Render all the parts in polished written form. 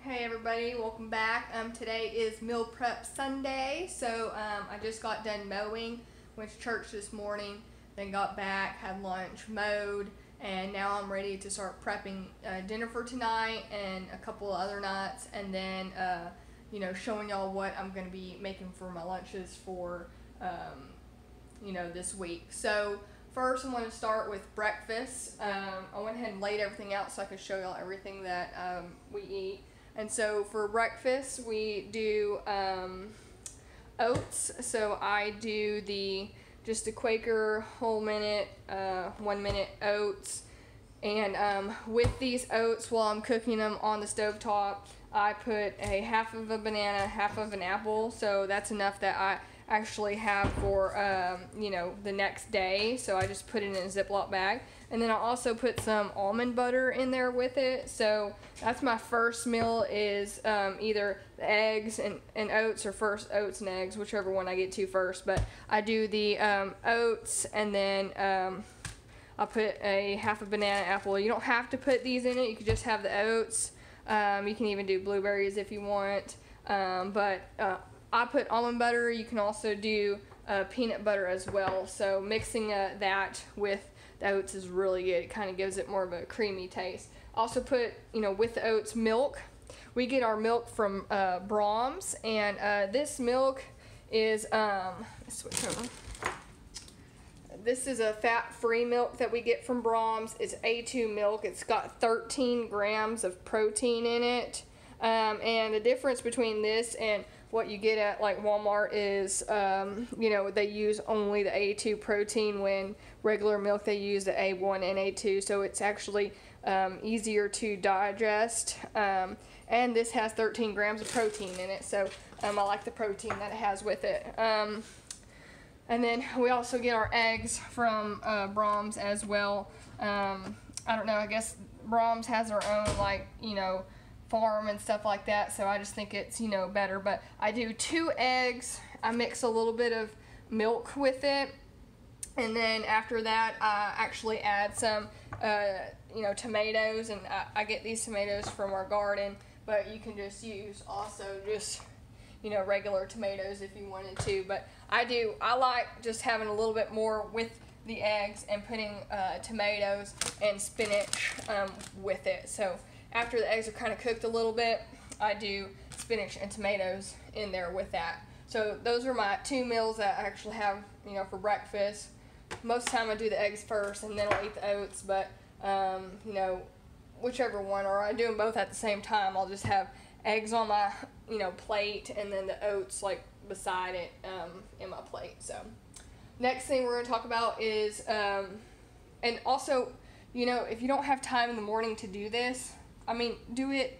Hey everybody, welcome back. Today is Meal Prep Sunday, so I just got done mowing, went to church this morning, then got back, had lunch, mowed, and now I'm ready to start prepping dinner for tonight and a couple of other nights, and then showing y'all what I'm going to be making for my lunches for this week. So first I'm going to start with breakfast. I went ahead and laid everything out so I could show y'all everything that we eat. And so for breakfast we do oats. So I do just the Quaker whole minute, 1 minute oats. And with these oats, while I'm cooking them on the stovetop, I put a half of a banana, half of an apple. So that's enough that I actually have for the next day. So I just put it in a Ziploc bag, and then I also put some almond butter in there with it. So that's my first meal, is either the eggs and oats, or first oats and eggs, whichever one I get to first. But I do the oats, and then I'll put a half a banana, apple. You don't have to put these in it, you could just have the oats. You can even do blueberries if you want, but I put almond butter. You can also do peanut butter as well. So mixing that with the oats is really good. It kind of gives it more of a creamy taste. Also put, with the oats, milk. We get our milk from Braum's, and this milk is, switch over. This is a fat-free milk that we get from Braum's. It's A2 milk. It's got 13 grams of protein in it. And the difference between this and what you get at like Walmart is, they use only the A2 protein, when regular milk they use the A1 and A2. So it's actually easier to digest. And this has 13 grams of protein in it. So I like the protein that it has with it. And then we also get our eggs from Braum's as well. I don't know, I guess Braum's has their own, farm and stuff like that, so I just think it's, better. But I do 2 eggs, I mix a little bit of milk with it, and then after that I actually add some, tomatoes, and I get these tomatoes from our garden, but you can just use also just regular tomatoes if you wanted to. But I like just having a little bit more with the eggs and putting tomatoes and spinach with it. So after the eggs are kind of cooked a little bit, I do spinach and tomatoes in there with that. So those are my 2 meals that I actually have, for breakfast. Most of the time I do the eggs first and then I'll eat the oats, but whichever one, or I do them both at the same time. I'll just have eggs on my plate, and then the oats beside it in my plate. So next thing we're going to talk about is and also, if you don't have time in the morning to do this, do it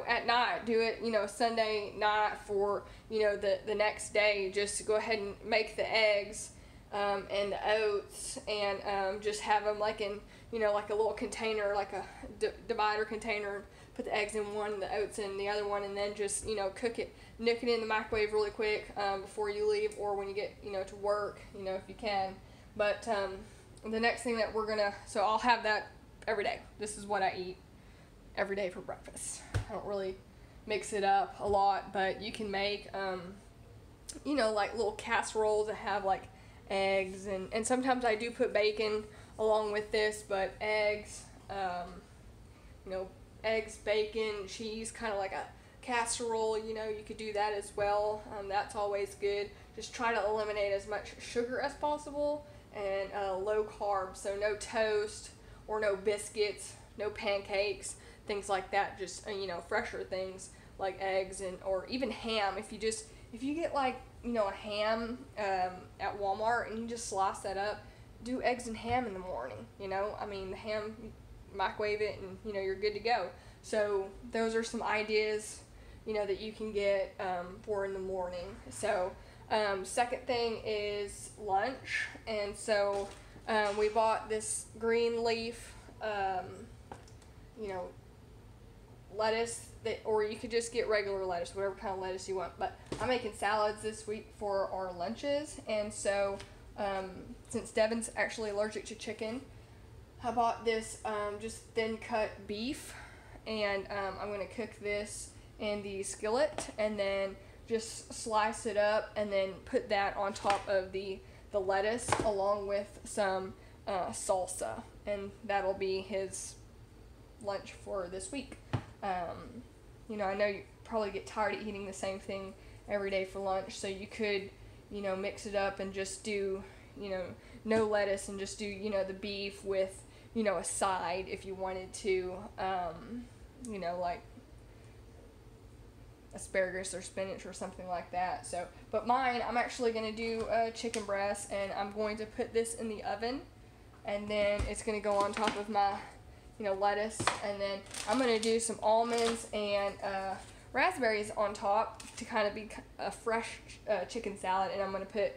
at night. Do it Sunday night for the next day. Just go ahead and make the eggs and the oats, and just have them in like a little container, like a divider container. Put the eggs in one, the oats in the other one, and then just cook it, nick it in the microwave really quick before you leave, or when you get to work, if you can. But the next thing that so I'll have that every day. This is what I eat every day for breakfast. I don't really mix it up a lot, but you can make like little casseroles that have eggs, and sometimes I do put bacon along with this, but eggs, eggs, bacon, cheese, kind of like a casserole, you could do that as well. That's always good. Just try to eliminate as much sugar as possible, and low carbs, so no toast or no biscuits, no pancakes, things like that. Just fresher things like eggs or even ham. If you get a ham at Walmart and you just slice that up, do eggs and ham in the morning. The ham, microwave it, and you're good to go. So those are some ideas that you can get for in the morning. So second thing is lunch, and so we bought this green leaf lettuce, or you could just get regular lettuce, whatever kind of lettuce you want. But I'm making salads this week for our lunches, and so since Devin's actually allergic to chicken, I bought this just thin cut beef, and I'm going to cook this in the skillet, and then just slice it up and then put that on top of the lettuce along with some salsa, and that'll be his lunch for this week. You know, I know you probably get tired of eating the same thing every day for lunch, so you could, you know, mix it up and just do, you know, no lettuce and just do, you know, the beef with, you know, a side if you wanted to, you know, like asparagus or spinach or something like that. So, but mine, I'm actually going to do chicken breast, and I'm going to put this in the oven, and then it's going to go on top of my, you know, lettuce, and then I'm going to do some almonds and raspberries on top to kind of be a fresh chicken salad, and I'm going to put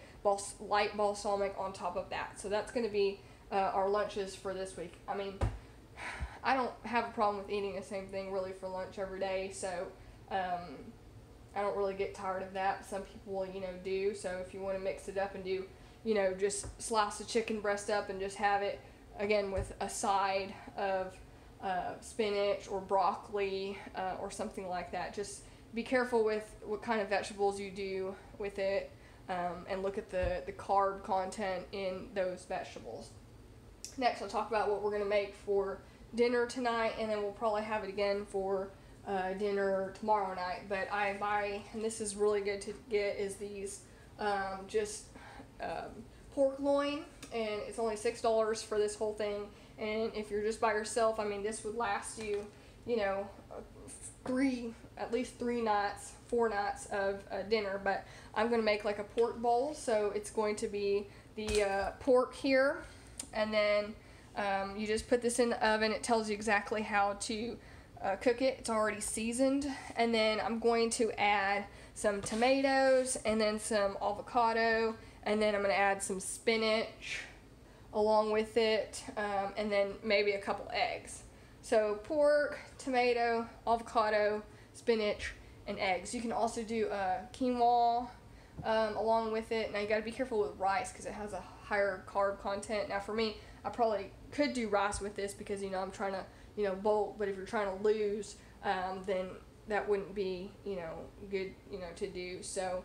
light balsamic on top of that. So that's going to be our lunches for this week. I mean, I don't have a problem with eating the same thing really for lunch every day, so I don't really get tired of that. Some people, you know, do. So if you want to mix it up and do, you know, just slice the chicken breast up and just have it again with a side of spinach or broccoli or something like that. Just be careful with what kind of vegetables you do with it, and look at the carb content in those vegetables. Next, I'll talk about what we're going to make for dinner tonight, and then we'll probably have it again for dinner tomorrow night. But I buy, and this is really good to get, is these pork loin, and it's only $6 for this whole thing. And if you're just by yourself, I mean, this would last you, you know, at least 3 nights, 4 nights of dinner. But I'm going to make like a pork bowl, so it's going to be the pork here, and then you just put this in the oven. It tells you exactly how to cook it. It's already seasoned. And then I'm going to add some tomatoes and then some avocado, and then I'm going to add some spinach along with it, and then maybe a couple eggs. So pork, tomato, avocado, spinach, and eggs. You can also do quinoa along with it. Now you got to be careful with rice because it has a higher carb content. Now for me, I probably could do rice with this because, you know, I'm trying to, you know, bulk, but if you're trying to lose, then that wouldn't be, you know, good, you know, to do. So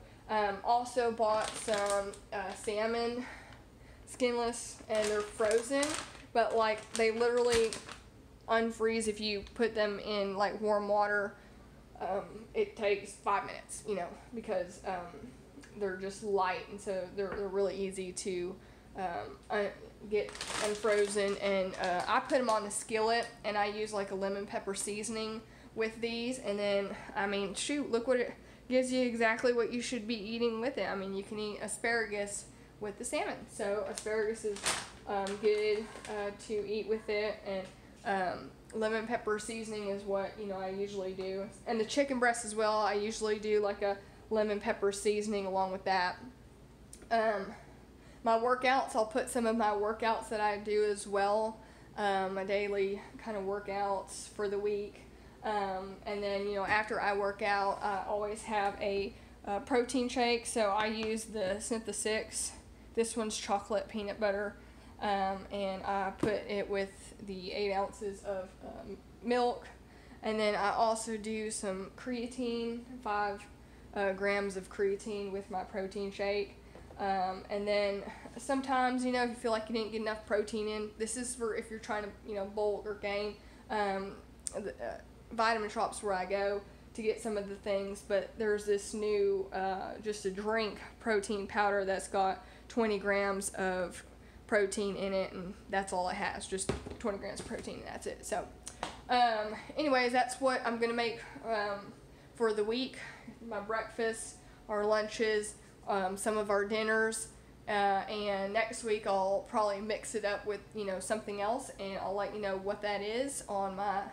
also bought some salmon, skinless, and they're frozen, but like they literally unfreeze if you put them in like warm water. It takes 5 minutes, you know, because they're just light, and so they're really easy to get unfrozen. And I put them on the skillet, and I use like a lemon pepper seasoning with these, and then I mean, shoot, look what it gives you, exactly what you should be eating with it. I mean, you can eat asparagus with the salmon, so asparagus is good to eat with it, and lemon pepper seasoning is what, you know, I usually do. And the chicken breast as well, I usually do like a lemon pepper seasoning along with that. My workouts, I'll put some of my workouts that I do as well, my daily kind of workouts for the week. And then, you know, after I work out, I always have a protein shake. So I use the Synthesix. This one's chocolate peanut butter, and I put it with the 8 ounces of milk. And then I also do some creatine, 5 grams of creatine with my protein shake. And then sometimes, you know, if you feel like you didn't get enough protein in, this is for if you're trying to, you know, bulk or gain. Vitamin Shop's where I go to get some of the things, but there's this new just a drink protein powder that's got 20 grams of protein in it, and that's all it has, just 20 grams of protein, and that's it. So anyways, that's what I'm gonna make for the week. My breakfast, our lunches, some of our dinners, and next week I'll probably mix it up with, you know, something else, and I'll let you know what that is on my,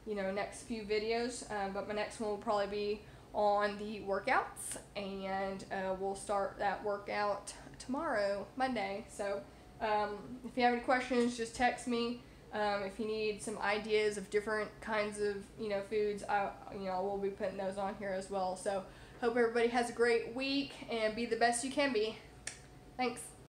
you know, next few videos. But my next one will probably be on the workouts, and we'll start that workout tomorrow, Monday. So if you have any questions, just text me. If you need some ideas of different kinds of, you know, foods, I will be putting those on here as well. So hope everybody has a great week, and be the best you can be. Thanks.